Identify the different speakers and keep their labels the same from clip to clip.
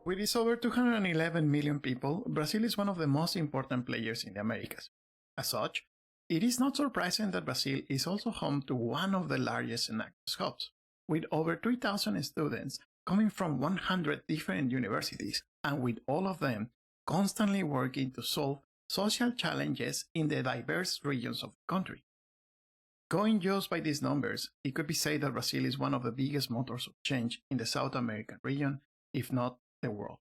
Speaker 1: With its over 211 million people, Brazil is one of the most important players in the Americas. As such, it is not surprising that Brazil is also home to one of the largest Enactus hubs, with over 3,000 students coming from 100 different universities, and with all of them constantly working to solve social challenges in the diverse regions of the country. Going just by these numbers, it could be said that Brazil is one of the biggest motors of change in the South American region, if not the world.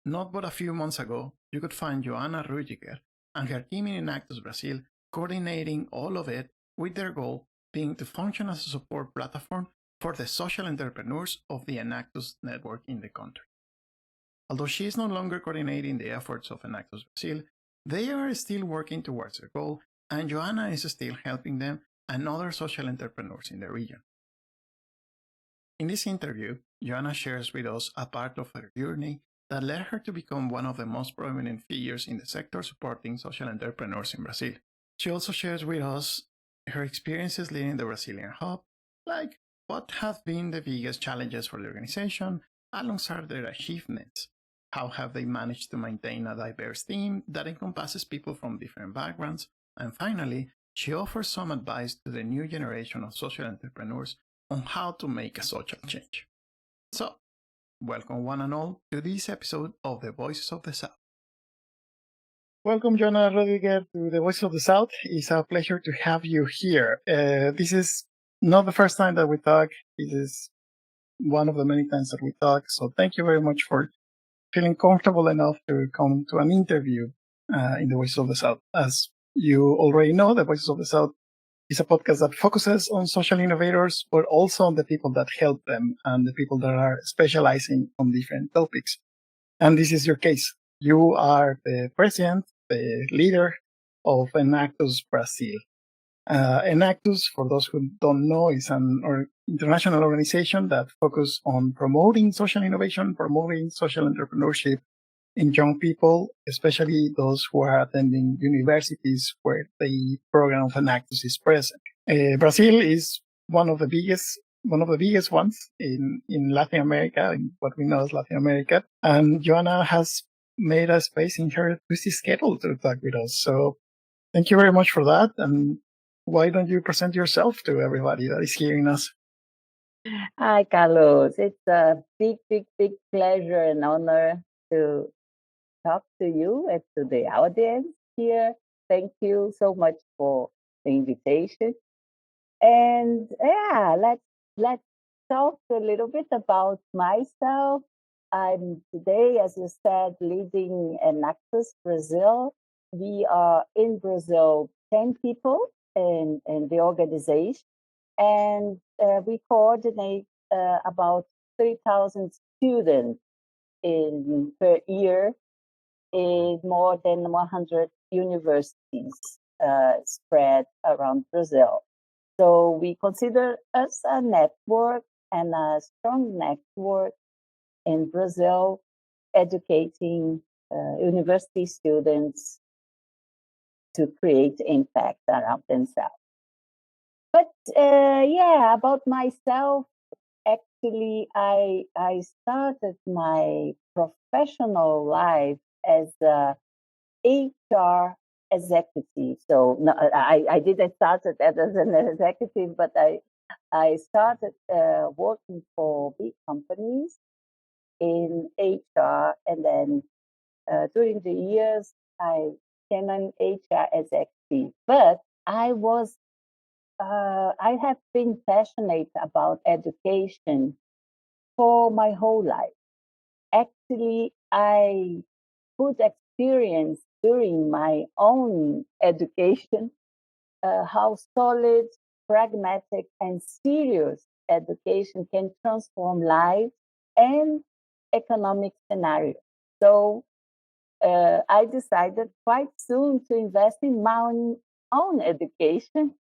Speaker 1: Not but a few months ago, you could find Joana Rudiger and her team in Enactus Brazil coordinating all of it, with their goal being to function as a support platform for the social entrepreneurs of the Enactus network in the country. Although she is no longer coordinating the efforts of Enactus Brazil, they are still working towards their goal, and Joana is still helping them and other social entrepreneurs in the region. In this interview, Joana shares with us a part of her journey that led her to become one of the most prominent figures in the sector supporting social entrepreneurs in Brazil. She also shares with us her experiences leading the Brazilian hub, like what have been the biggest challenges for the organization, alongside their achievements. How have they managed to maintain a diverse team that encompasses people from different backgrounds? And finally, she offers some advice to the new generation of social entrepreneurs on how to make a social change. So, welcome one and all to this episode of The Voices of the South. Welcome, Joana Rudiger, to The Voices of the South. It's a pleasure to have you here. This is not the first time that we talk. This is one of the many times that we talk. So thank you very much for feeling comfortable enough to come to an interview in The Voices of the South. As you already know, The Voices of the South is a podcast that focuses on social innovators, but also on the people that help them and the people that are specializing on different topics. And this is your case. You are the president, the leader of Enactus Brazil. Enactus, for those who don't know, is an international organization that focuses on promoting social innovation, promoting social entrepreneurship in young people, especially those who are attending universities where the program of Enactus is present. Brazil is one of the biggest ones in Latin America, in what we know as Latin America. And Joana has made a space in her busy schedule to talk with us. So thank you very much for that. And why don't you present yourself to everybody that is hearing us?
Speaker 2: Hi, Carlos. It's a big pleasure and honor to talk to you and to the audience here. Thank you so much for the invitation. And yeah, let's talk a little bit about myself. I'm today, as you said, leading Enactus Brazil. We are in Brazil 10 people in the organization, and we coordinate about 3,000 students per year in more than 100 universities spread around Brazil. So we consider us a network and a strong network in Brazil, educating university students to create impact around themselves. But yeah, about myself, actually, I started my professional life as a HR executive. So no, I didn't start it as an executive, but I started working for big companies in HR, and then during the years I became an HR executive. But I have been passionate about education for my whole life. Actually, I could experience during my own education how solid, pragmatic, and serious education can transform lives and economic scenarios. So I decided quite soon to invest in my own education.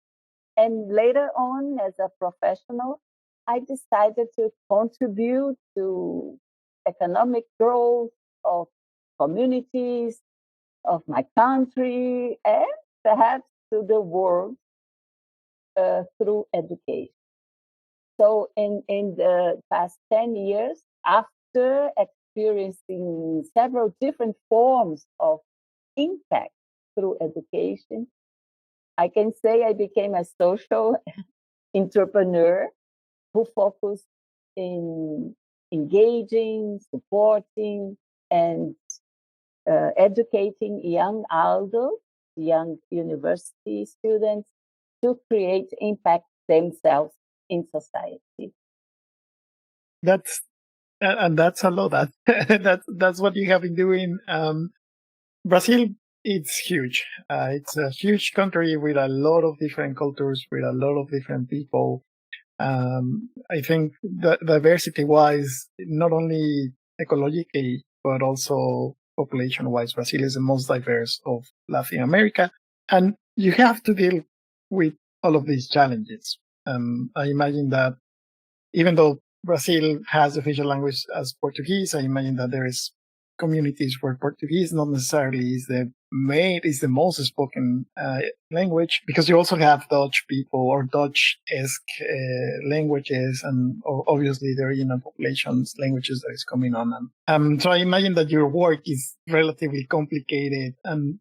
Speaker 2: And later on, as a professional, I decided to contribute to economic growth of communities, of my country, and perhaps to the world through education. So in the past 10 years, after experiencing several different forms of impact through education. I can say I became a social entrepreneur who focused in engaging, supporting, and educating young adults, young university students to create impact themselves in society.
Speaker 1: That's and that's a lot. That's what you have been doing. Brazil, it's huge. It's a huge country with a lot of different cultures, with a lot of different people. I think that diversity-wise, not only ecologically, but also population-wise, Brazil is the most diverse of Latin America. And you have to deal with all of these challenges. I imagine that even though Brazil has official language as Portuguese, I imagine that there is communities where Portuguese not necessarily is the most spoken language, because you also have Dutch people or Dutch-esque languages, and obviously the regional populations languages that is coming on. So I imagine that your work is relatively complicated. And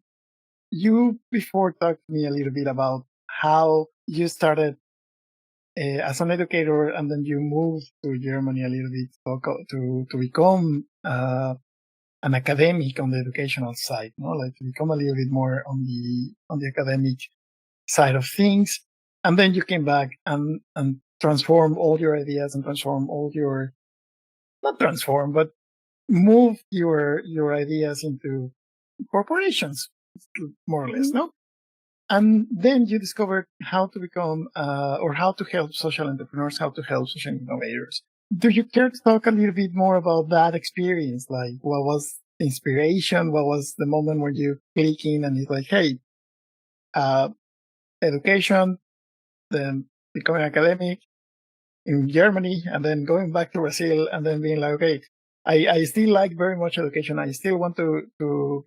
Speaker 1: you before talked to me a little bit about how you started as an educator, and then you moved to Germany a little bit to become an academic on the educational side, like to become a little bit more on the academic side of things, and then you came back and transform all your ideas and transform all your not transform but move your ideas into corporations, more or less,
Speaker 2: Mhm.
Speaker 1: no? And then you discovered how to become or how to help social entrepreneurs, how to help social innovators. Do you care to talk a little bit more about that experience? Like, what was the inspiration? What was the moment where you click in and it's like, hey, uh, education, then becoming academic in Germany, and then going back to Brazil, and then being like, okay, I still like very much education. I still want to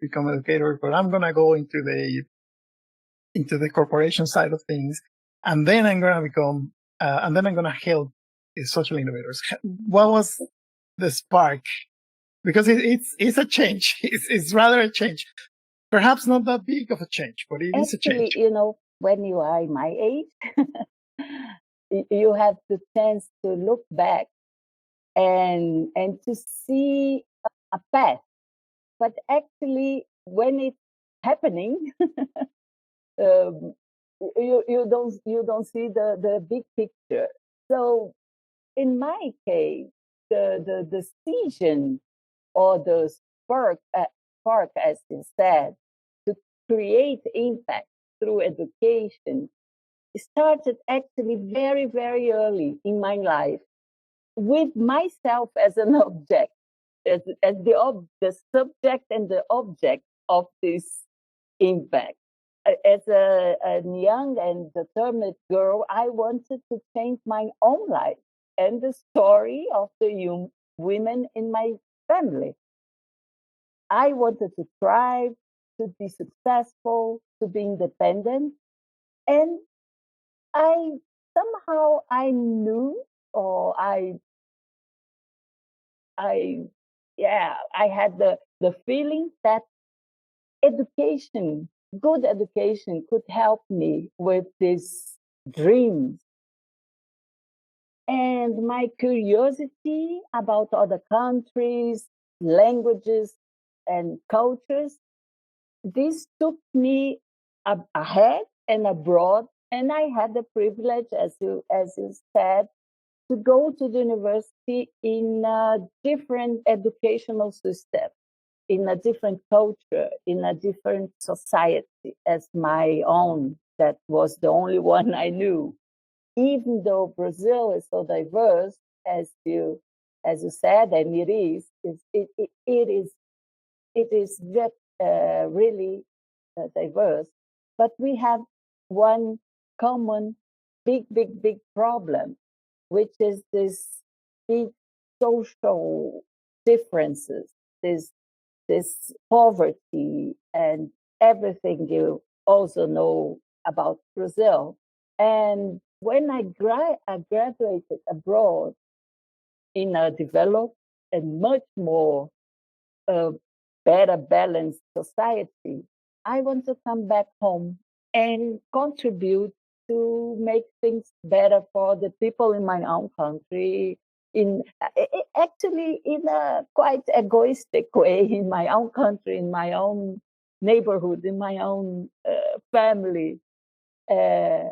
Speaker 1: become an educator, but I'm going to go into the corporation side of things, and then I'm gonna become, and then I'm gonna help social innovators. What was the spark? Because it's a change. It's rather a change. Perhaps not that big of a change, but it is a
Speaker 2: Actually,
Speaker 1: change.
Speaker 2: when you are my age, you have the chance to look back and to see a path. But actually, when it's happening, um, you don't see the big picture. So in my case, the decision or the spark, as you said, to create impact through education started actually very, very early in my life with myself as an object, as the subject and the object of this impact. As a young and determined girl, I wanted to change my own life and the story of the young women in my family. I wanted to thrive, to be successful, to be independent. And I I knew, or I yeah, I had the feeling that education, good education, could help me with these dreams. And my curiosity about other countries, languages, and cultures, this took me ahead and abroad. And I had the privilege, as you said, to go to the university in a different educational system, in a different culture, in a different society as my own. That was the only one I knew. Even though Brazil is so diverse, as you said, and it is that really diverse, but we have one common big problem, which is this big social differences, this poverty and everything you also know about Brazil. And when I graduated abroad in a developed and much more a better balanced society, I want to come back home and contribute to make things better for the people in my own country. Actually, in a quite egoistic way, in my own country, in my own neighborhood, in my own family. Uh,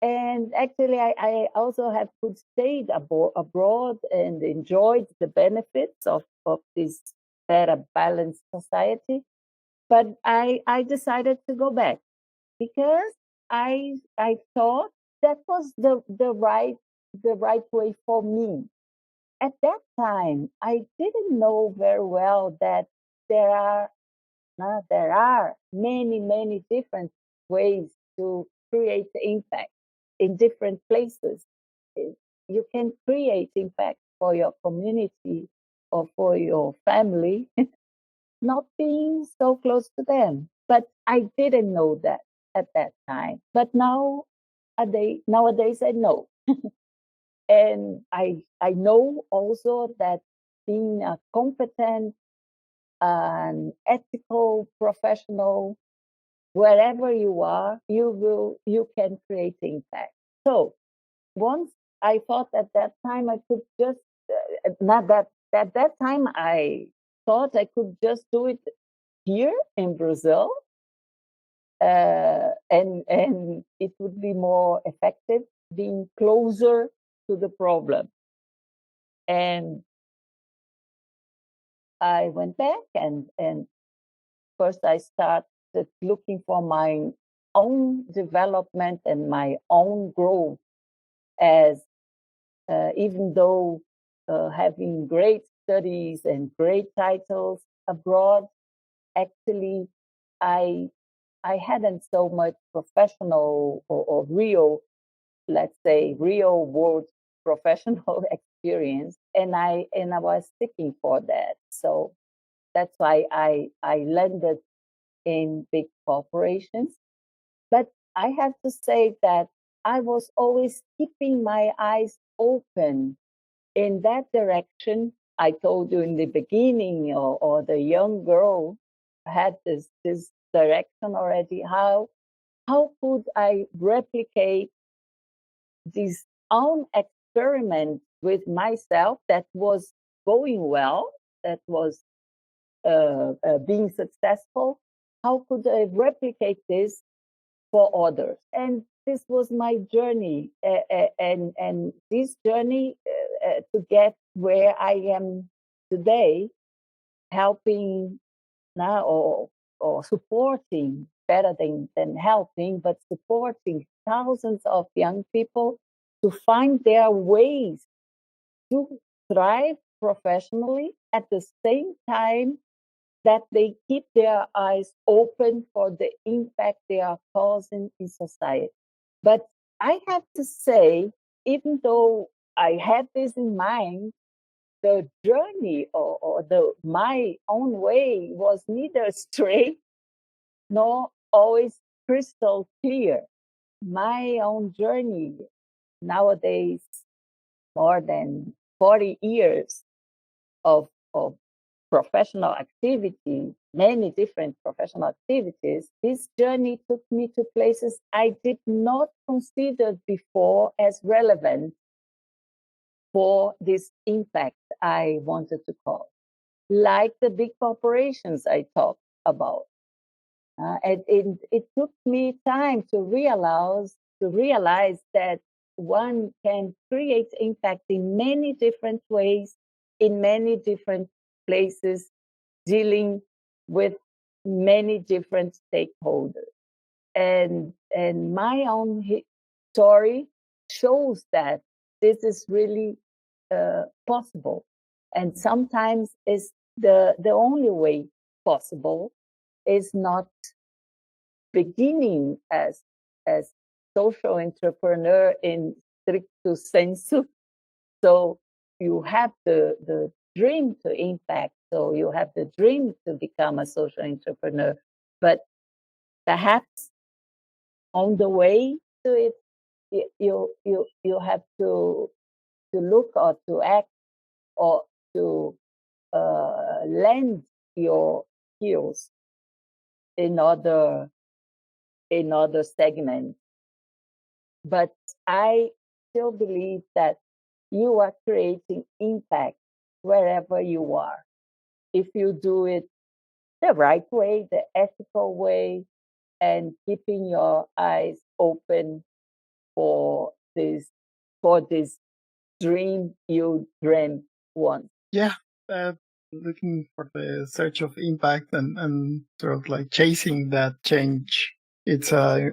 Speaker 2: and actually, I also have could stayed abroad and enjoyed the benefits of this better balanced society. But I decided to go back because I thought that was the right way for me. At that time, I didn't know very well that there are there are many different ways to create impact in different places. Eh, You can create impact for your community or for your family, not being so close to them. But I didn't know that at that time. But nowadays I know. And I know also that being a competent and ethical professional, wherever you are, you can create impact. So once I thought at that time I could just not that at that time I thought I could just do it here in Brazil, and it would be more effective being closer to the problem. And I went back and first I started looking for my own development and my own growth as even though having great studies and great titles abroad, actually I I hadn't so much professional or real, let's say, real world professional experience, and I was seeking for that. So that's why I landed in big corporations. But I have to say that I was always keeping my eyes open in that direction. I told you in the beginning, or the young girl had this direction already. How could I replicate this own experiment with myself that was going well, that was being successful? How could I replicate this for others? And this was my journey, and this journey to get where I am today, helping now or supporting better than helping, but supporting thousands of young people to find their ways to thrive professionally at the same time that they keep their eyes open for the impact they are causing in society. But I have to say, even though I had this in mind, the journey or the my own way was neither straight nor always crystal clear. My own journey nowadays, more than 40 years of professional activity, many different professional activities, this journey took me to places I did not consider before as relevant for this impact I wanted to cause, like the big corporations I talked about. It took me time to realize that one can create impact in many different ways, in many different places, dealing with many different stakeholders. And my own story shows that this is really possible, and sometimes is the only way possible is not beginning as social entrepreneur in stricto sensu. So you have the dream to impact. So you have the dream to become a social entrepreneur, but perhaps on the way to it, you have to look or to act or to lend your skills in other segments. But I still believe that you are creating impact wherever you are. If you do it the right way, the ethical way, and keeping your eyes open for this dream you dreamed once.
Speaker 1: Yeah, uh, looking for the search of impact and sort of like chasing that change. It's a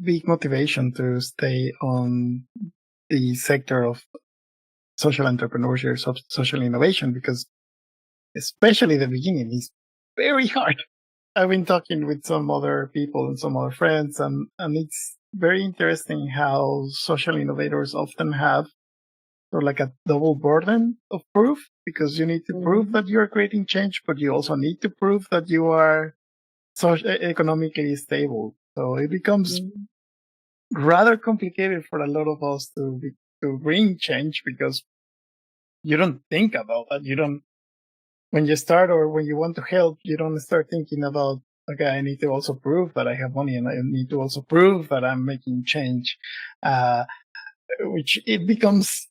Speaker 1: big motivation to stay on the sector of social entrepreneurship, social innovation, because especially the beginning is very hard. I've been talking with some other people and some other friends, and it's very interesting how social innovators often have sort of like a double burden of proof, because you need to prove that you're creating change, but you also need to prove that you are economically stable. So it becomes rather complicated for a lot of us to bring change, because you don't think about that. You don't, when you start or when you want to help, you don't start thinking about, okay, I need to also prove that I have money, and I need to also prove that I'm making change, which it becomes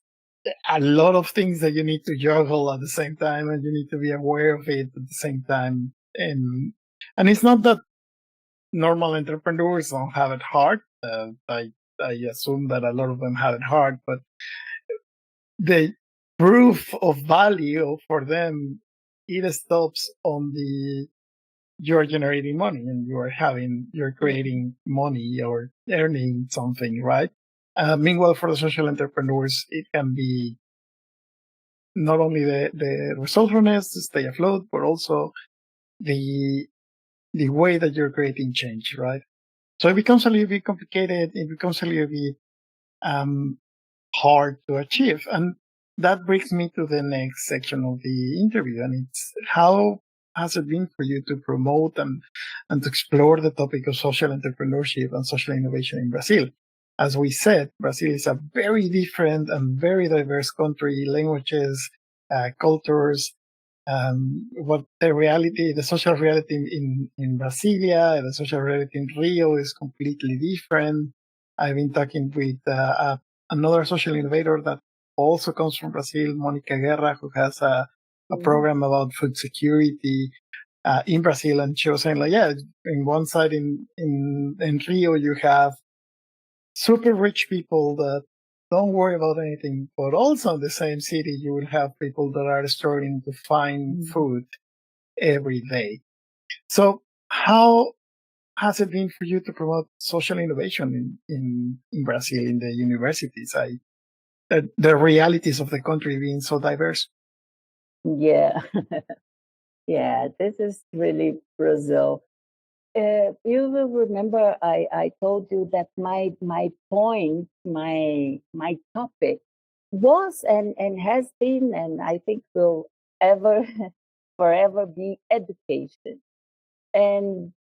Speaker 1: a lot of things that you need to juggle at the same time, and you need to be aware of it at the same time. And it's not that normal entrepreneurs don't have it hard. I assume that a lot of them have it hard, but the proof of value for them, it stops on the you're generating money and you're creating money or earning something, right? Meanwhile, for the social entrepreneurs, it can be not only the resourcefulness to stay afloat, but also the way that you're creating change, right? So it becomes a little bit complicated. It becomes a little bit um, hard to achieve. And that brings me to the next section of the interview. And it's, how has it been for you to promote and to explore the topic of social entrepreneurship and social innovation in Brazil? As we said, Brazil is a very different and very diverse country, languages, cultures. What the social reality in Brasilia and the social reality in Rio is completely different. I've been talking with another social innovator that also comes from Brazil, Monica Guerra, who has a program about food security in Brazil. And she was saying, like, yeah, in one side in Rio, you have super rich people that don't worry about anything, but also in the same city, you will have people that are struggling to find food every day. So how has it been for you to promote social innovation in Brazil, in the universities? The realities of the country being so diverse.
Speaker 2: Yeah, yeah, this is really Brazil. You will remember I told you that my point, my topic was and has been, and I think will ever forever be education. And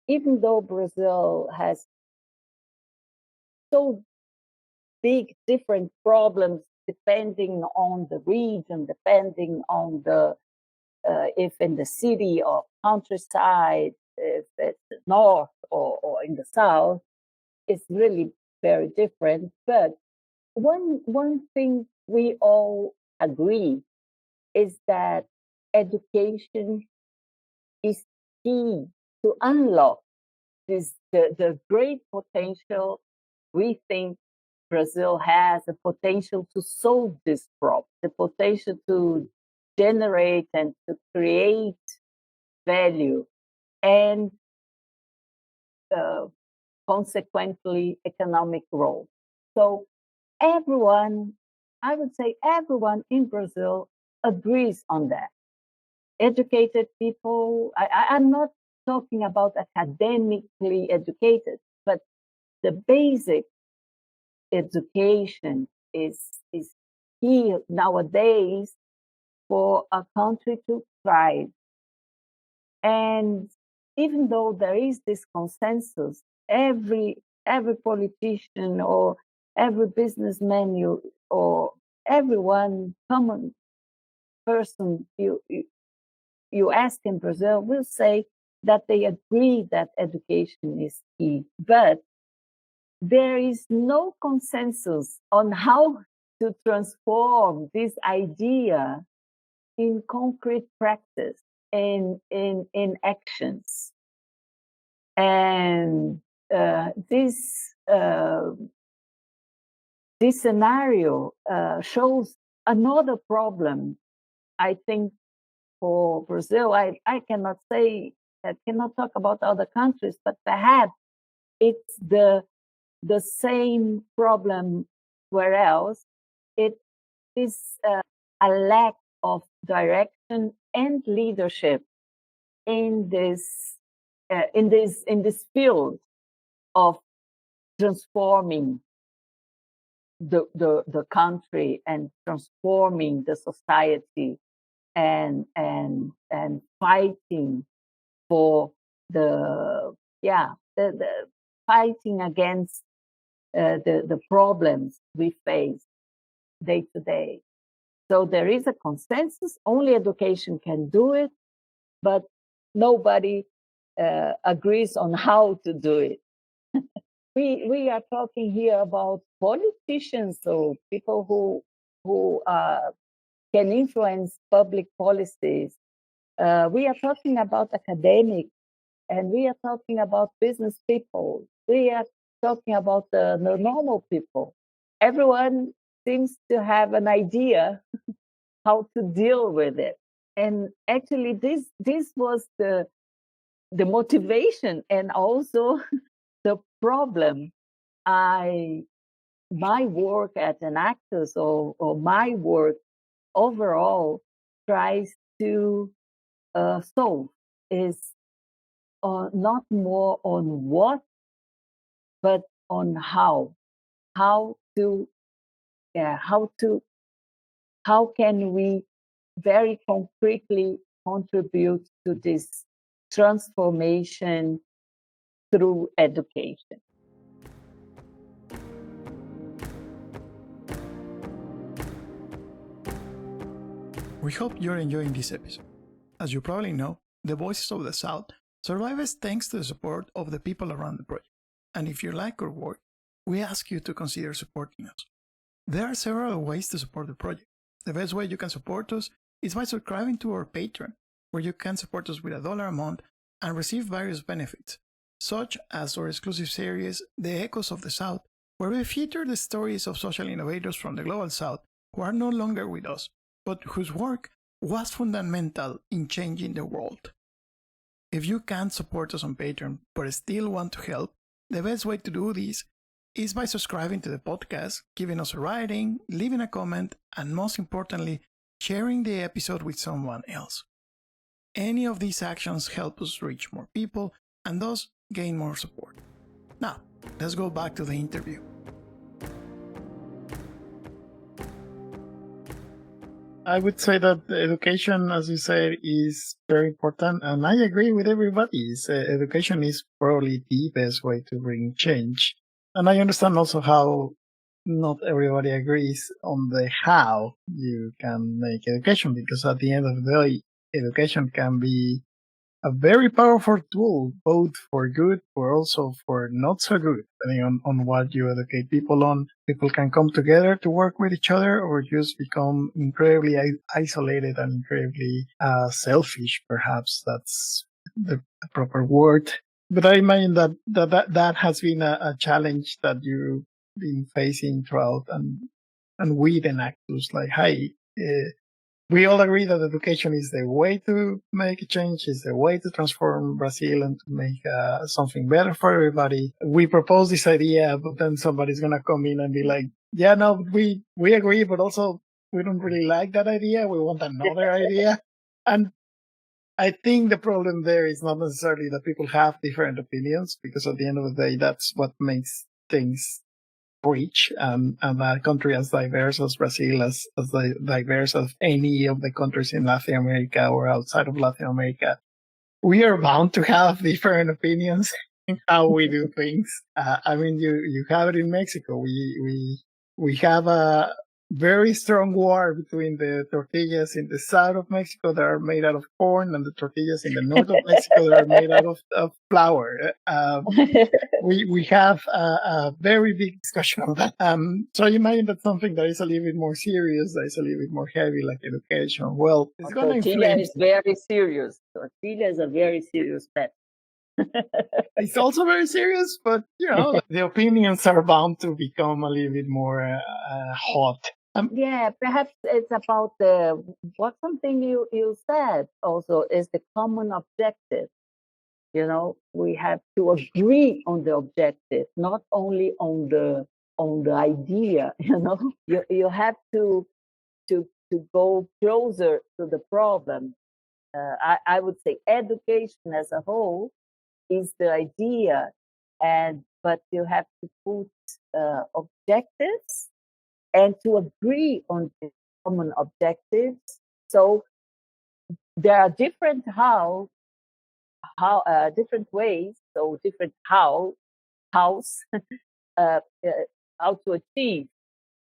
Speaker 2: even though Brazil has so big different problems depending on the region, depending on the if in the city or countryside, if it's the north or in the south, it's really very different. But one thing we all agree is that education is key to unlock the great potential. We think Brazil has the potential to solve this problem, the potential to generate and to create value, and uh, consequently economic growth. So everyone, I would say everyone in Brazil agrees on that. Educated people, I'm not talking about academically educated, but the basic education is key nowadays for a country to thrive. And even though there is this consensus, every politician or every businessman or everyone common person you ask in Brazil, will say that they agree that education is key, but there is no consensus on how to transform this idea in concrete practice, in actions. And this scenario shows another problem, I think, for Brazil. I cannot say, I cannot talk about other countries, but perhaps it's the same problem where else. It is a lack of direction and leadership in this field of transforming the country and transforming the society, and fighting for the fighting against the problems we face day to day. So there is a consensus. Only education can do it, but nobody agrees on how to do it. We are talking here about politicians, so people who can influence public policies. We are talking about academics, and we are talking about business people. We are talking about the normal people. Everyone seems to have an idea how to deal with it. And actually, this was the motivation, and also the problem. My work at Enactus, or my work overall, tries to solve is not more on what, but on how. How can we very concretely contribute to this transformation through education?
Speaker 1: We hope you're enjoying this episode. As you probably know, the Voices of the South survives thanks to the support of the people around the project. And if you like our work, we ask you to consider supporting us. There are several ways to support the project. The best way you can support us is by subscribing to our Patreon, where you can support us with $1 a month and receive various benefits, such as our exclusive series, The Echoes of the South, where we feature the stories of social innovators from the Global South who are no longer with us, but whose work was fundamental in changing the world. If you can't support us on Patreon but still want to help, the best way to do this is by subscribing to the podcast, giving us a rating, leaving a comment, and most importantly, sharing the episode with someone else. Any of these actions help us reach more people and thus gain more support. Now, let's go back to the interview. I would say that education, as you said, is very important, and I agree with everybody. Education is probably the best way to bring change. And I understand also how not everybody agrees on the how you can make education, because at the end of the day, education can be a very powerful tool, both for good, but also for not so good, depending on what you educate people on. People can come together to work with each other, or just become incredibly isolated and incredibly selfish, perhaps that's the proper word. But I imagine that has been a challenge that you've been facing throughout, and with Enactus, like, hey, we all agree that education is the way to make a change, is the way to transform Brazil and to make something better for everybody. We propose this idea, but then somebody's going to come in and be like, yeah, no, we agree, but also we don't really like that idea. We want another idea. And I think the problem there is not necessarily that people have different opinions, because at the end of the day, that's what makes things reach, and a country as diverse as Brazil, as diverse as any of the countries in Latin America or outside of Latin America, we are bound to have different opinions in how we do things. I mean, you have it in Mexico. We have very strong war between the tortillas in the south of Mexico that are made out of corn and the tortillas in the north of Mexico that are made out of flour. We have a very big discussion on that. So you imagine that something that is a little bit more serious, that is a little bit more heavy, like education, well, it's going to
Speaker 2: Tortilla
Speaker 1: influence.
Speaker 2: is very serious. Tortilla is a very serious pet.
Speaker 1: It's also very serious, but the opinions are bound to become a little bit more hot.
Speaker 2: Yeah, perhaps it's about what something you said also is the common objective. We have to agree on the objective, not only on the idea. You have to go closer to the problem. I would say education as a whole is the idea, but you have to put objectives and to agree on the common objectives. So there are different different ways, so different hows uh, how to achieve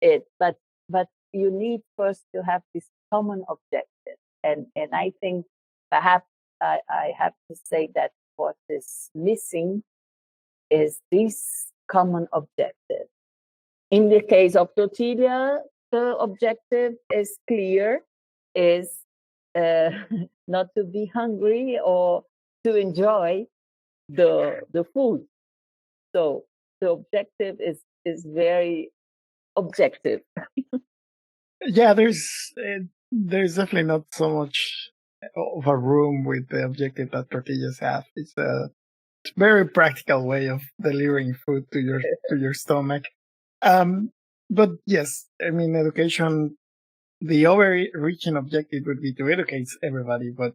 Speaker 2: it, but you need first to have this common objective, and I think perhaps I have to say that what is missing is this common objective. In the case of tortilla, the objective is clear, is not to be hungry or to enjoy the food. So the objective is very objective.
Speaker 1: Yeah, there's definitely not so much of a room with the objective that tortillas have. It's a very practical way of delivering food to your stomach. But yes, I mean, education, the overreaching objective would be to educate everybody, but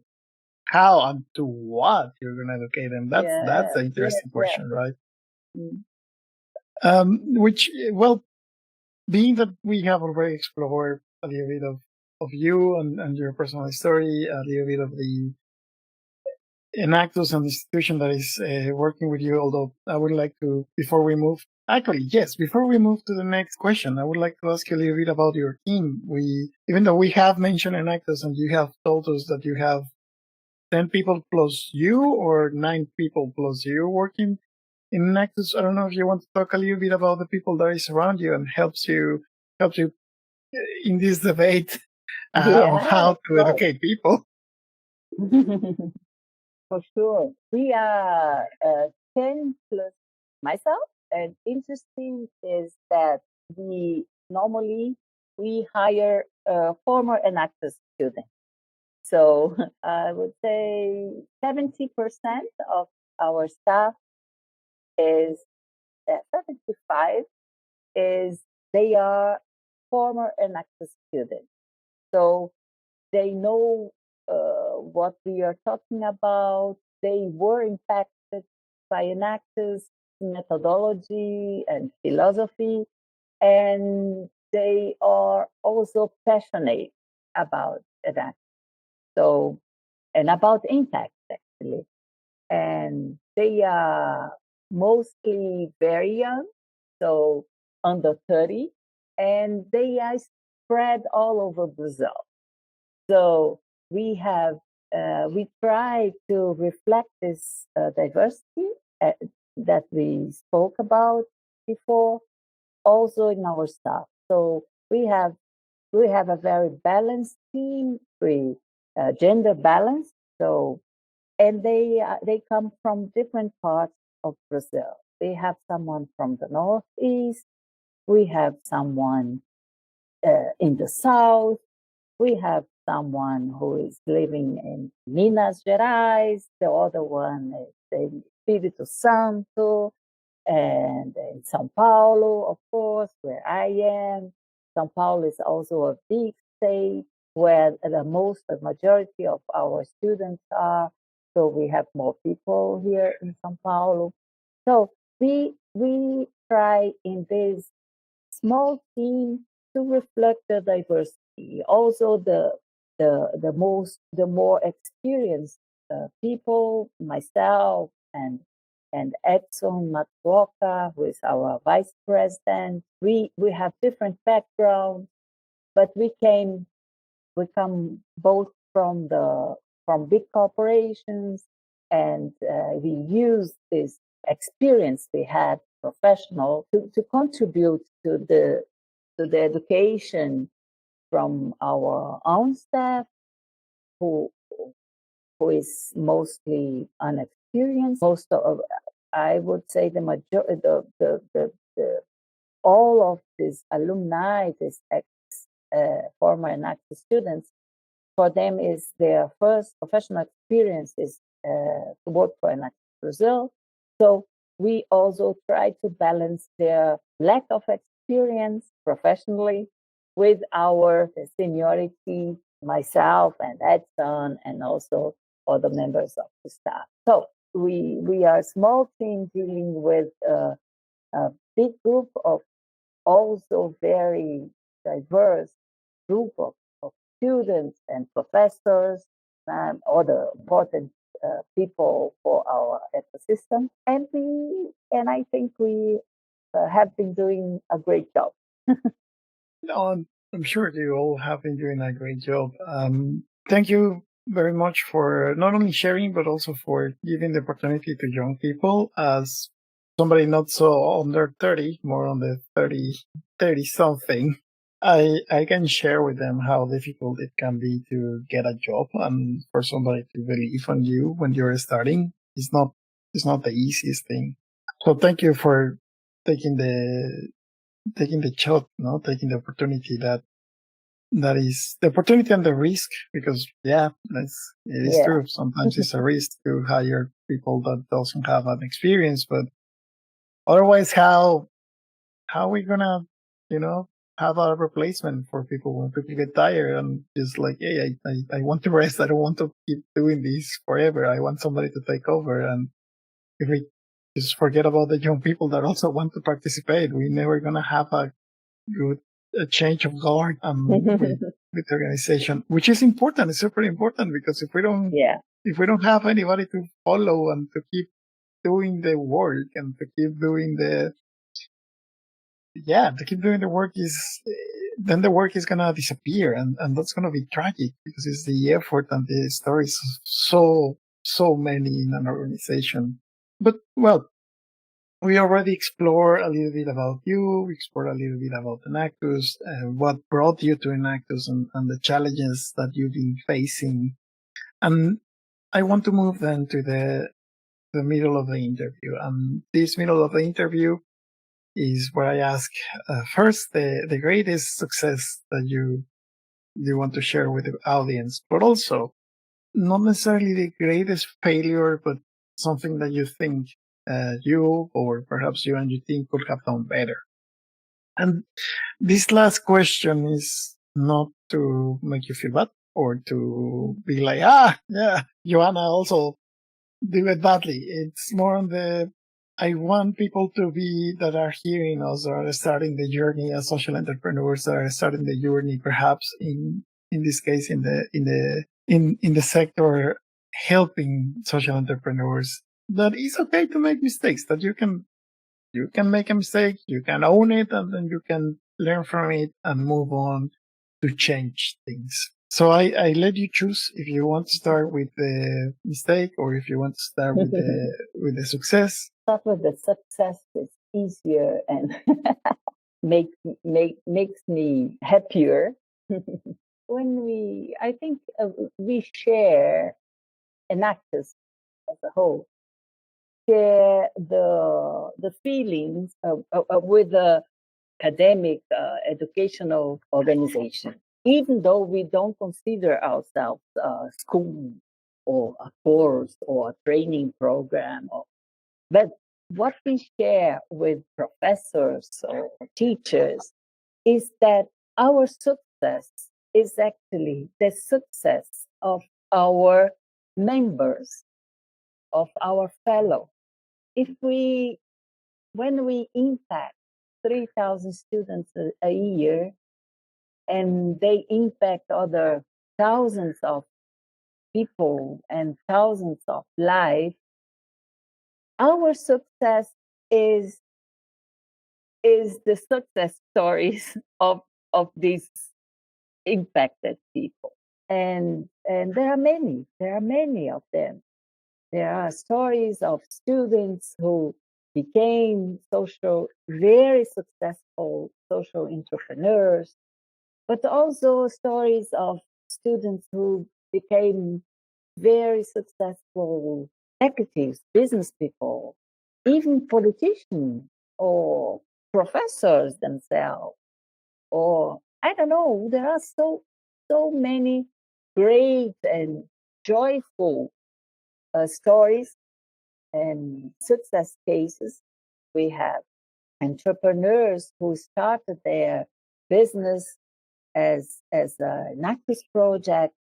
Speaker 1: how and to what you're going to educate them? That's an interesting question, right? Which, well, being that we have already explored a little bit of you and your personal story, a little bit of the Enactus and the institution that is working with you, although I would like to, before we move to the next question, I would like to ask you a little bit about your team. Even though we have mentioned Enactus and you have told us that you have 10 people plus you or 9 people plus you working in Enactus, I don't know if you want to talk a little bit about the people that is around you and helps you in this debate on how to educate people.
Speaker 2: For sure. We are 10 plus myself. And interesting is that we hire former Enactus students. So I would say 70% of our staff is 75 is they are former Enactus students. So they know what we are talking about. They were impacted by Enactus methodology and philosophy, and they are also passionate about Enactus. So, and about impact actually. And they are mostly very young, so under 30, and they are spread all over Brazil. So we try to reflect this diversity that we spoke about before, also in our staff. So we have a very balanced team, gender balanced. So, and they come from different parts of Brazil. We have someone from the northeast. We have someone in the south. We have someone who is living in Minas Gerais. The other one is in Espírito Santo and in São Paulo, of course, where I am. São Paulo is also a big state where the majority of our students are. So we have more people here in São Paulo. So we try in this small team to reflect the diversity. Also, the more experienced people, myself and Edson Matuoka, who is our vice president. We have different backgrounds. but we come both from big corporations, and we use this experience we had professional to contribute to the education from our own staff, who is mostly unexperienced. Most of, I would say, the majority, the all of these alumni, these former Enactus students, for them is their first professional experience is to work for Enactus Brazil. So we also try to balance their lack of experience professionally with our seniority, myself and Edson, and also other members of the staff. So we are a small team dealing with a big group of also very diverse group of students and professors and other important people for our ecosystem. And I think we have been doing a great job.
Speaker 1: No, I'm sure you all have been doing a great job. Thank you very much for not only sharing, but also for giving the opportunity to young people. As somebody not so under 30, more on the 30 something, I can share with them how difficult it can be to get a job, and for somebody to believe on you when you're starting is not the easiest thing. So thank you for taking the shot, no, taking the opportunity that is the opportunity and the risk, because it is true. Sometimes it's a risk to hire people that doesn't have an experience, but otherwise, how are we gonna, have a replacement for people when people get tired and just like, hey, I want to rest. I don't want to keep doing this forever. I want somebody to take over. And if we just forget about the young people that also want to participate, we're never gonna have a good change of guard with the organization, which is important. It's super important, because if we don't have anybody to follow and to keep doing the work and to keep doing the work, then the work is gonna disappear, and that's gonna be tragic, because it's the effort and the stories so many in an organization. But well, we already explored a little bit about you. We explored a little bit about Enactus, what brought you to Enactus, and the challenges that you've been facing. And I want to move then to the middle of the interview. And this middle of the interview is where I ask first the greatest success that you want to share with the audience, but also not necessarily the greatest failure, but something that you think you, or perhaps you and your team, could have done better. And this last question is not to make you feel bad or to be like, Joana also do it badly. It's more on I want people to be that are hearing us, or are starting the journey as social entrepreneurs, that are starting the journey perhaps in this case in the sector, helping social entrepreneurs, that it's okay to make mistakes, that you can make a mistake, you can own it, and then you can learn from it and move on to change things. So I let you choose if you want to start with the mistake, or if you want to start with the success.
Speaker 2: Start with the success. It's easier and makes me happier. I think we share Enactus as a whole, share the feelings with the academic educational organization, even though we don't consider ourselves a school or a course or a training program. But what we share with professors or teachers is that our success is actually the success of our members, of our fellow. When we impact 3,000 students a year, and they impact other thousands of people and thousands of lives, our success is the success stories of these impacted people. And there are many of them. There are stories of students who became very successful social entrepreneurs, but also stories of students who became very successful executives, business people, even politicians or professors themselves, or I don't know. There are so many great and joyful stories and success cases. We have entrepreneurs who started their business as a Enactus project.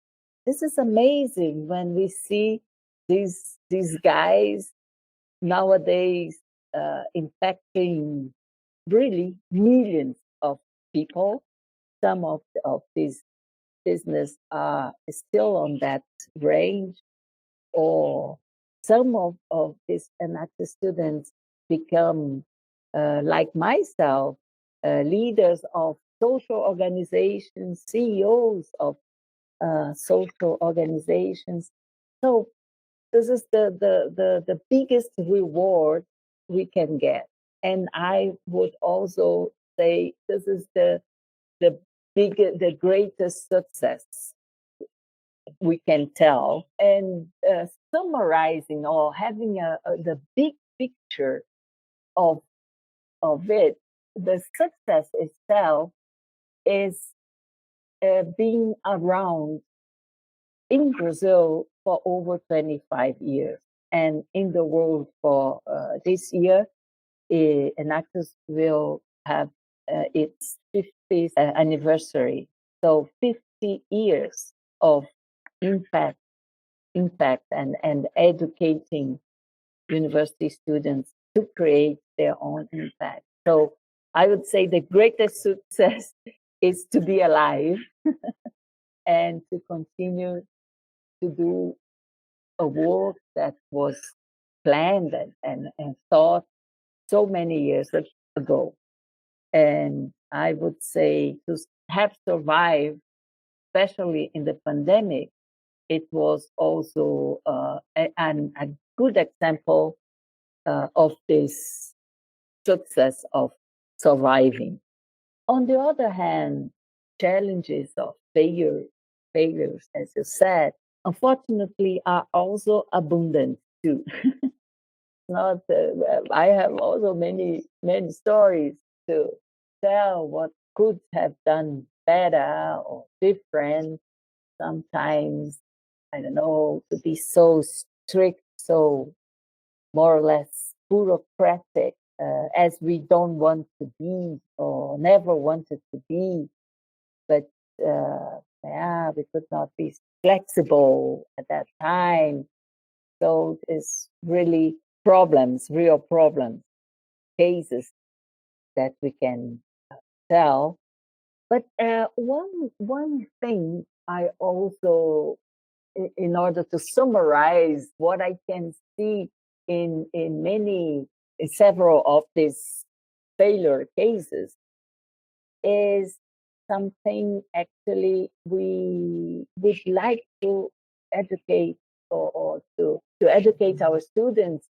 Speaker 2: This is amazing when we see these guys nowadays impacting really millions of people. Some of these business are still on that range, or some of these Enactus students become, like myself, leaders of social organizations, CEOs of social organizations. So this is the biggest reward we can get. And I would also say this is the the greatest success we can tell. And summarizing or having the big picture of it, the success itself is being around in Brazil for over 25 years, and in the world for this year, Enactus will have its 50th anniversary. So 50 years of impact, and educating university students to create their own impact. So I would say the greatest success is to be alive and to continue to do a work that was planned and thought so many years ago. And I would say to have survived, especially in the pandemic, it was also a good example of this success of surviving. On the other hand, challenges of failures, as you said, unfortunately, are also abundant too. Not, I have also many stories to tell what could have done better or different. Sometimes, I don't know, to be so strict, so more or less bureaucratic, as we don't want to be or never wanted to be. But yeah, we could not be flexible at that time. So it's really real problems, cases that we can tell. But one thing I also, in order to summarize what I can see in several of these failure cases, is something actually we would like to educate, or to educate our students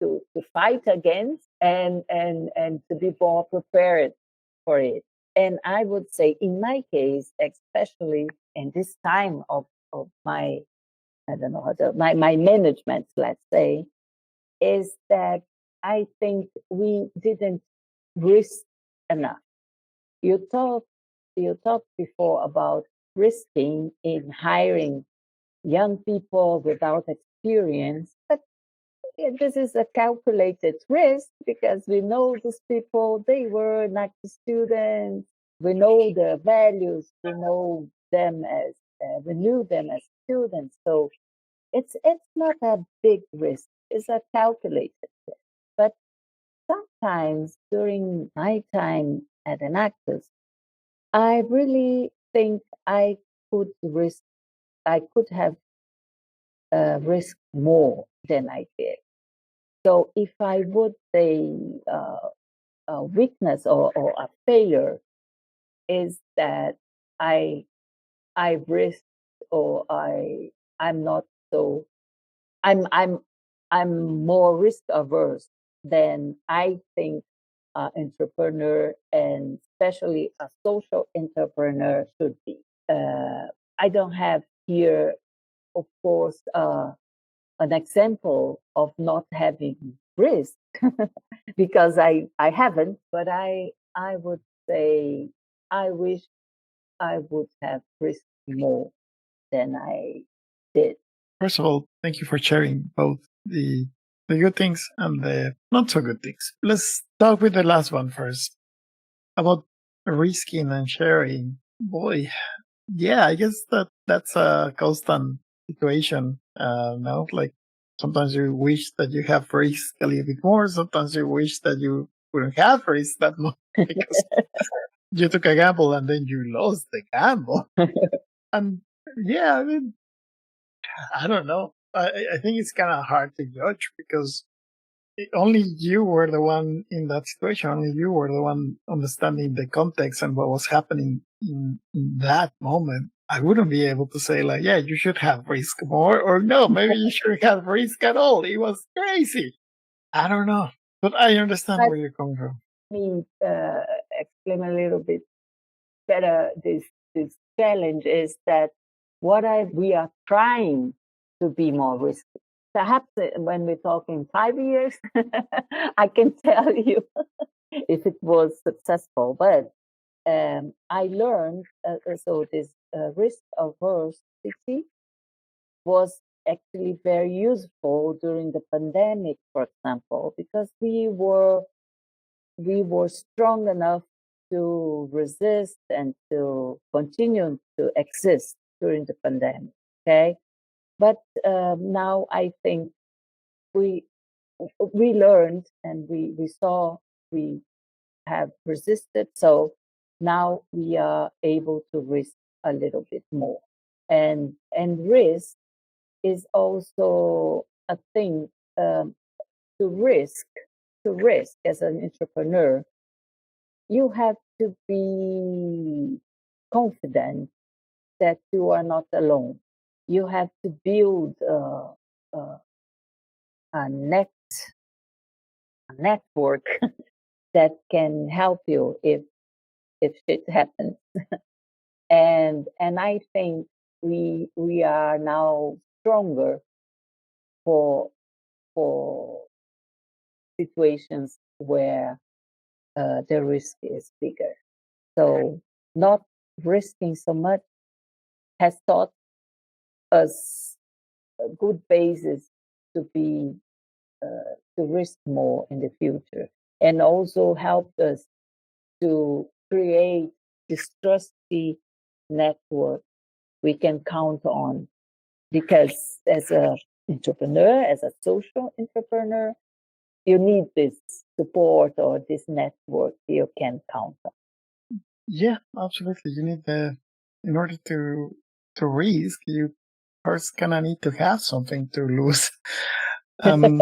Speaker 2: to fight against, and to be more prepared for it. And I would say, in my case, especially in this time of my, I don't know, my management, let's say, is that I think we didn't risk enough. You talked you talked before about risking in hiring young people without experience, but this is a calculated risk because we know these people, they were not the students. We know their values. We knew them as students. So it's not a big risk. It's a calculated risk. But sometimes during my time at Enactus, I really think could risk. I could have risked more than I did. So if I would say a weakness or a failure, is that I I risk, or I'm not so I'm more risk averse than I think entrepreneur, and especially a social entrepreneur, should be. I don't have here, of course, an example of not having risk because I haven't, but I would say I wish I would have risked more than I did.
Speaker 1: First of all, thank you for sharing both the good things and the not so good things. Let's start with the last one first about risking and sharing. Boy, yeah, I guess that's a constant situation. No, like sometimes you wish that you have risk a little bit more. Sometimes you wish that you wouldn't have risk that much because you took a gamble and then you lost the gamble. And yeah, I mean, I don't know. I think it's kind of hard to judge because only you were the one in that situation. Only you were the one understanding the context and what was happening in that moment. I wouldn't be able to say like, yeah, you should have risk more, or no, maybe you shouldn't have risk at all. It was crazy. I don't know, but I understand
Speaker 2: Let
Speaker 1: where you're coming from.
Speaker 2: me explain a little bit better this challenge is that we are trying to be more risky. Perhaps when we talk in 5 years, I can tell you if it was successful. But I learned so this risk aversity was actually very useful during the pandemic, for example, because we were strong enough to resist and to continue to exist during the pandemic. Okay, but now I think we we learned, and we saw we have resisted. So now we are able to risk a little bit more, and risk is also a thing, um, to risk as an entrepreneur. You have to be confident that you are not alone. You have to build uh, a network that can help you if shit happens. And I think we are now stronger for for situations where the risk is bigger. So not risking so much has taught us a good basis to be to risk more in the future, and also helped us to create this trusty network we can count on. Because as a entrepreneur, as a social entrepreneur, you need this support or this network you can count on.
Speaker 1: Yeah, absolutely. You need in order to risk, you first kind of need to have something to lose. um,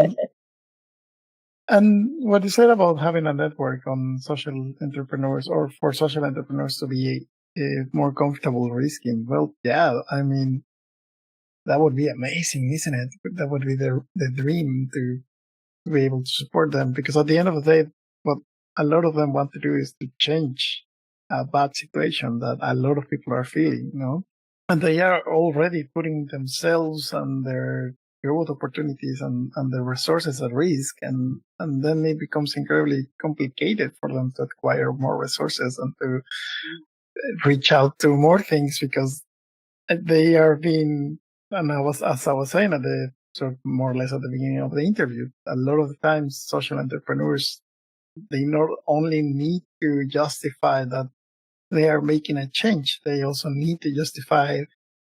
Speaker 1: And what you said about having a network on social entrepreneurs, or for social entrepreneurs to be more comfortable risking, well, yeah, I mean, that would be amazing, isn't it? That would be the dream to be able to support them, because at the end of the day, what a lot of them want to do is to change a bad situation that a lot of people are feeling, and they are already putting themselves and their growth opportunities and their resources at risk, and then it becomes incredibly complicated for them to acquire more resources and to reach out to more things, because they are being, and as I was saying at the sort of more or less at the beginning of the interview, a lot of the times social entrepreneurs, they not only need to justify that they are making a change, they also need to justify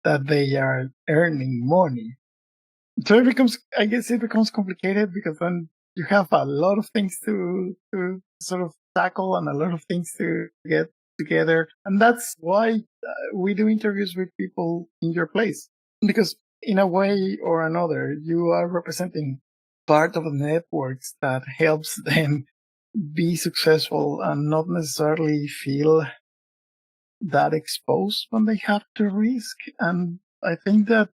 Speaker 1: that they are earning money. So I guess it becomes complicated, because then you have a lot of things to sort of tackle and a lot of things to get together. And that's why we do interviews with people in your place, because in a way or another, you are representing part of the networks that helps them be successful and not necessarily feel that exposed when they have to risk. And I think that,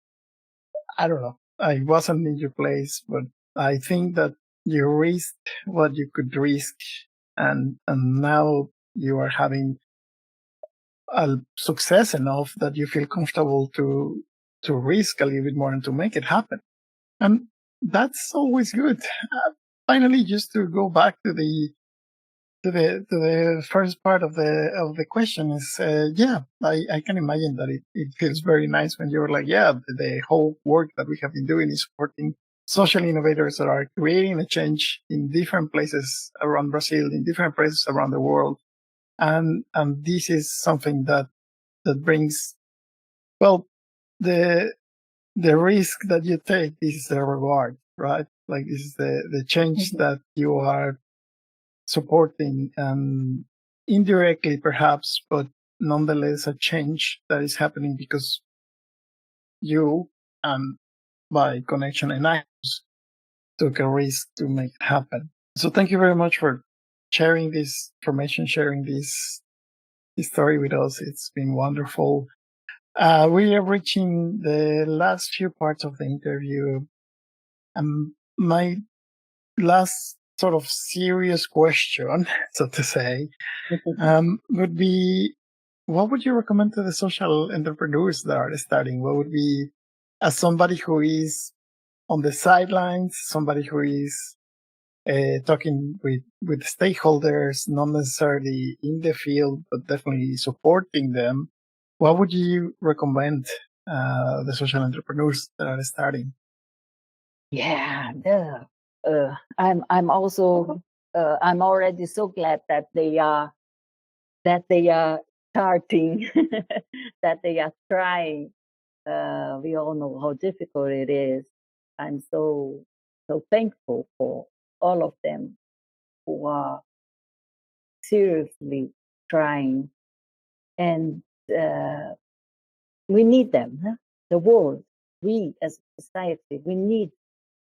Speaker 1: I don't know, I wasn't in your place, but I think that you risked what you could risk, and now you are having a success enough that you feel comfortable to risk a little bit more and to make it happen. And that's always good. Finally, just to go back to the first part of the question is, yeah, I can imagine that it feels very nice when you're like, yeah, the whole work that we have been doing is supporting social innovators that are creating a change in different places around Brazil, in different places around the world. And this is something that brings, well, the risk that you take, this is the reward, right? Like, this is the change that you are supporting, indirectly perhaps, but nonetheless a change that is happening because you, and by connection Enactus, took a risk to make it happen. So thank you very much for sharing this information, sharing this story with us. It's been wonderful. We are reaching the last few parts of the interview. My last sort of serious question, so to say, would be, what would you recommend to the social entrepreneurs that are starting? What would be, as somebody who is on the sidelines, somebody who is talking with stakeholders, not necessarily in the field, but definitely supporting them, what would you recommend the social entrepreneurs that are starting?
Speaker 2: Yeah, I'm also I'm already so glad that they are starting, that they are trying. We all know how difficult it is. I'm so thankful for all of them who are seriously trying, and we need them. Huh? The world, we as a society, we need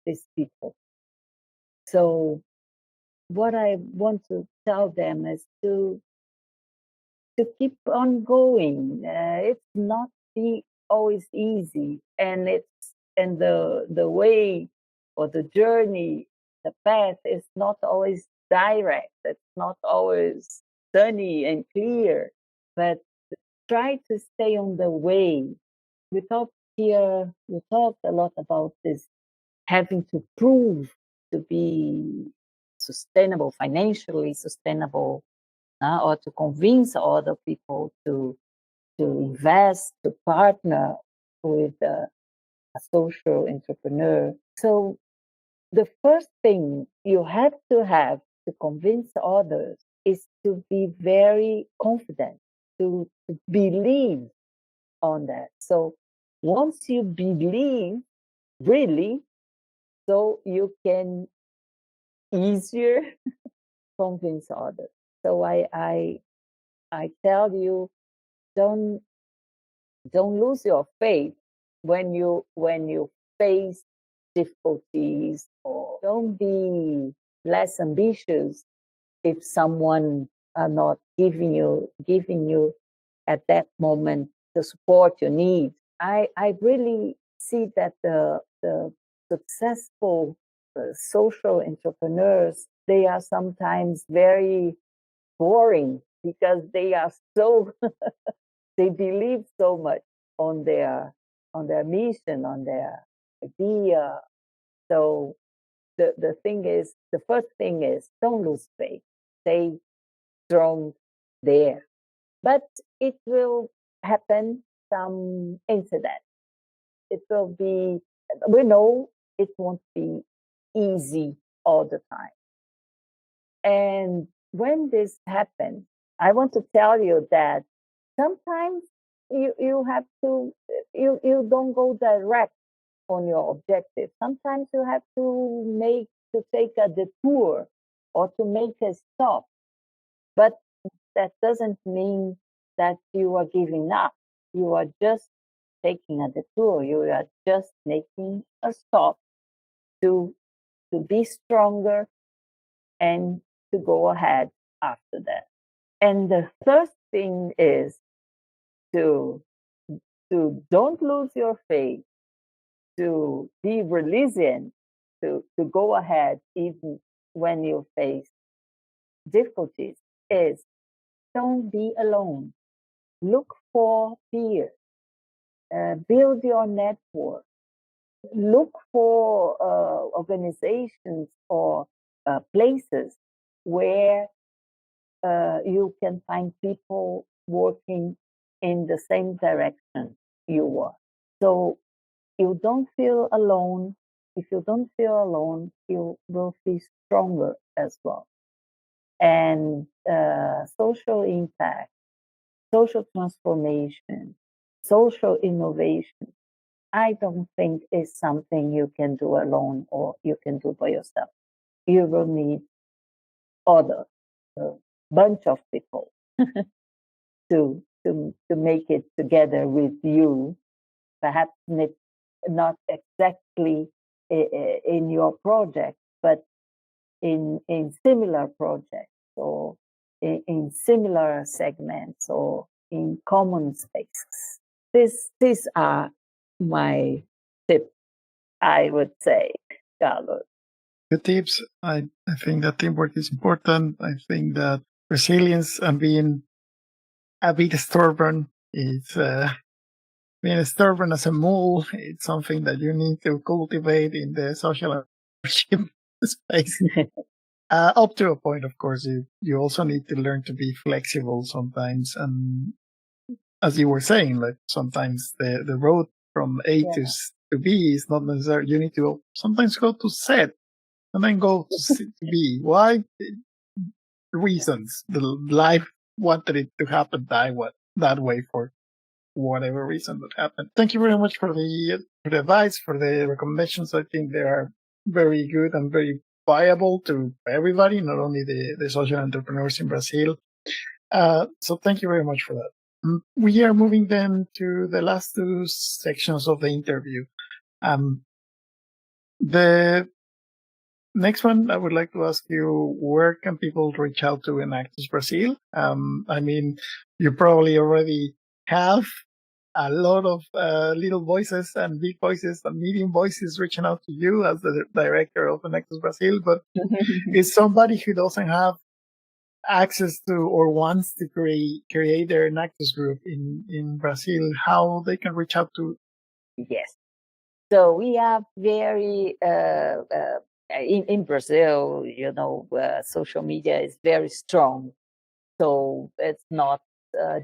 Speaker 2: these people. So what I want to tell them is to keep on going. It's not always easy, and the way or the journey, the path is not always direct. It's not always sunny and clear, but try to stay on the way. We talked a lot about this having to prove to be sustainable, financially sustainable, or to convince other people to invest, to partner with a social entrepreneur. So the first thing you have to convince others is to be very confident, to believe on that. So once you believe really, so you can easier convince others. So I tell you, don't lose your faith when you face difficulties, or don't be less ambitious if someone are not giving you at that moment the support you need. I really see that the successful social entrepreneurs, they are sometimes very boring because they are so they believe so much on their mission, on their idea. So the first thing is, don't lose faith. Stay strong there. But it will happen some incident. It will be, we know it won't be easy all the time. And when this happens, I want to tell you that sometimes you have to, you don't go direct on your objective. Sometimes you have to take a detour or to make a stop. But that doesn't mean that you are giving up. You are just taking a detour. You are just making a stop to be stronger and to go ahead after that. And the third thing is to don't lose your faith, to be resilient, to go ahead even when you face difficulties, is don't be alone. Look for peers, build your network, look for organizations or places where you can find people working in the same direction you are. So you don't feel alone. If you don't feel alone, you will feel stronger as well. And social impact, social transformation, social innovation, I don't think is something you can do alone or you can do by yourself. You will need other bunch of people to make it together with you. Perhaps not exactly in your project, but in similar projects or in similar segments or in common spaces. These are my tips, I would say, Carlos.
Speaker 1: Good tips. I think that teamwork is important. I think that resilience and being a bit stubborn is being stubborn as a mole. It's something that you need to cultivate in the social leadership space. Up to a point, of course. You also need to learn to be flexible sometimes. And as you were saying, like sometimes the road from A to B is not necessary. You need to sometimes go to Z and then go to B. Why? Reasons. The life wanted it to happen that way for whatever reason that happened. Thank you very much for the advice, for the recommendations. I think they are very good and very viable to everybody, not only the social entrepreneurs in Brazil. So thank you very much for that. We are moving then to the last two sections of the interview. The next one, I would like to ask you, where can people reach out to Enactus Brazil? I mean, you probably already have a lot of little voices and big voices and medium voices reaching out to you as the director of Enactus Brazil, but is somebody who doesn't have access to or wants to create their Enactus group in Brazil, how they can reach out to?
Speaker 2: Yes. So we are very in Brazil, social media is very strong. So it's not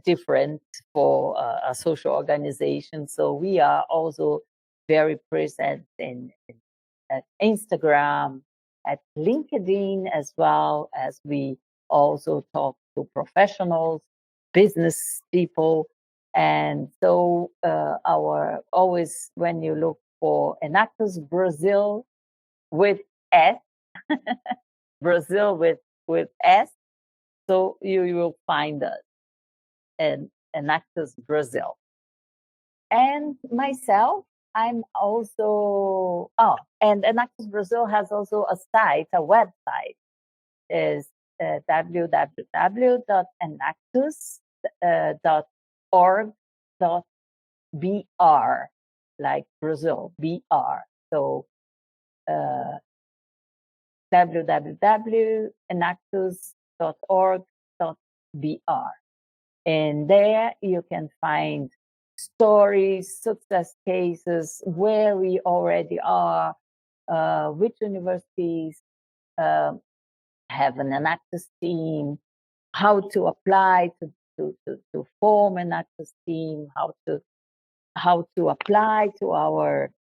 Speaker 2: different for a social organization. So we are also very present at Instagram, at LinkedIn, as well as we also talk to professionals, business people. And so always when you look for Enactus Brazil with S, Brazil with S, so you will find us in Enactus Brazil. And myself, I'm also, and Enactus Brazil has also a site, a website, is www.enactus.org.br, like Brazil, BR. So www.enactus.org.br. And there you can find stories, success cases, where we already are, which universities have an Enactus team, how to apply to form an Enactus team, how to apply to our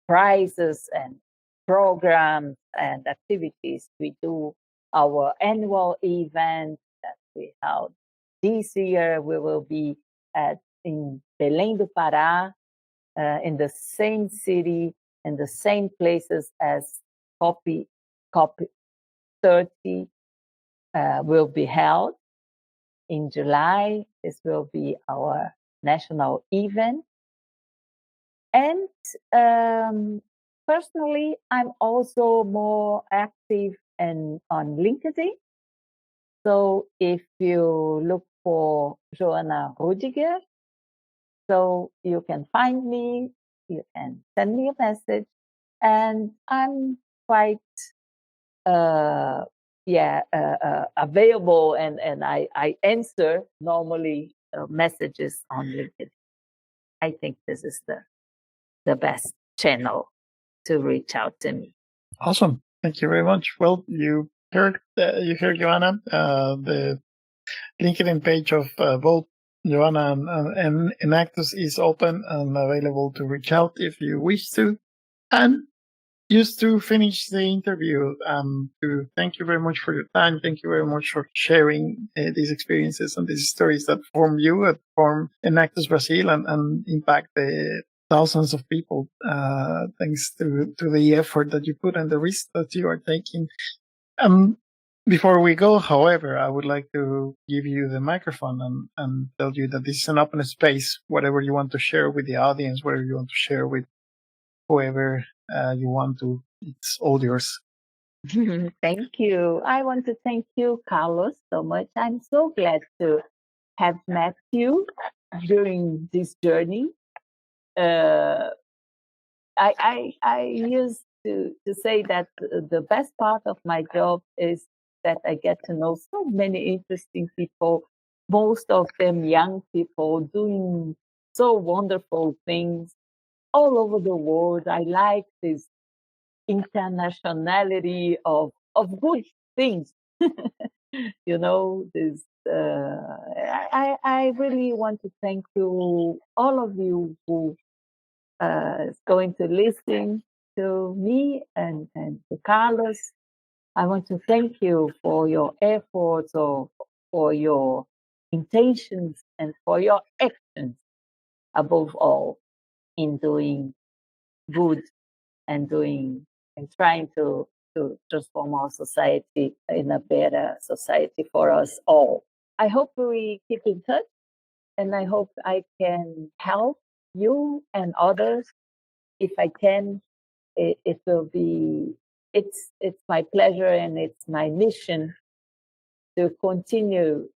Speaker 2: prizes and programs and activities. We do our annual event that we held this year. We will be in Belém do Pará, in the same city, in the same places as COP 30 will be held in July. This will be our national event. And personally, I'm also more active on LinkedIn. So if you look for Joana Rudiger. So you can find me, you can send me a message, and I'm quite available, and I answer normally messages on LinkedIn. I think this is the best channel to reach out to me.
Speaker 1: Awesome. Thank you very much. Well, you heard Joana. The LinkedIn page of both Joana and Enactus is open and available to reach out if you wish to. And just to finish the interview, to thank you very much for your time. Thank you very much for sharing these experiences and these stories that form you, that form Enactus Brazil, and impact the thousands of people, thanks to the effort that you put and the risk that you are taking. Before we go, however, I would like to give you the microphone and tell you that this is an open space. Whatever you want to share with the audience, whatever you want to share with whoever you want to, it's all yours.
Speaker 2: Thank you. I want to thank you, Carlos, so much. I'm so glad to have met you during this journey. I used to say that the best part of my job is that I get to know so many interesting people, most of them young people doing so wonderful things all over the world. I like this internationality of good things. This I really want to thank you, all of you who is going to listen to me and to Carlos. I want to thank you for your efforts, or for your intentions, and for your actions, above all, in doing good and trying to transform our society in a better society for us all. I hope we keep in touch, and I hope I can help you and others. If I can, it will be. It's my pleasure, and it's my mission to continue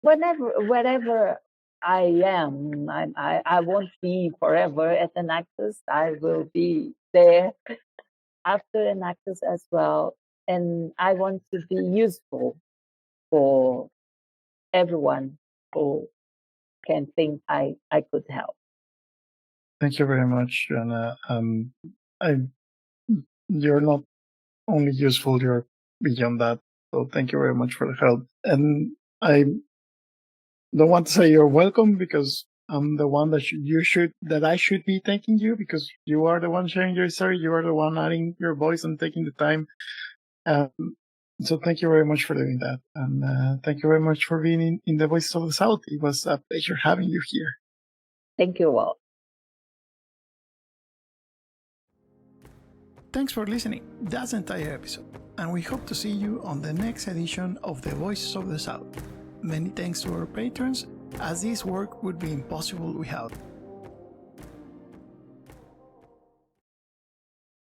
Speaker 2: wherever I am. I won't be forever at Enactus. I will be there after Enactus as well, and I want to be useful for everyone who can think I could help.
Speaker 1: Thank you very much, Joanna. You're not only useful, you're beyond that. So thank you very much for the help. And I don't want to say you're welcome, because I'm the one that I should be thanking you, because you are the one sharing your story. You are the one adding your voice and taking the time. So thank you very much for doing that. And thank you very much for being in the Voices of the South. It was a pleasure having you here.
Speaker 2: Thank you all.
Speaker 1: Thanks for listening. That's the entire episode, and we hope to see you on the next edition of the Voices of the South. Many thanks to our patrons, as this work would be impossible without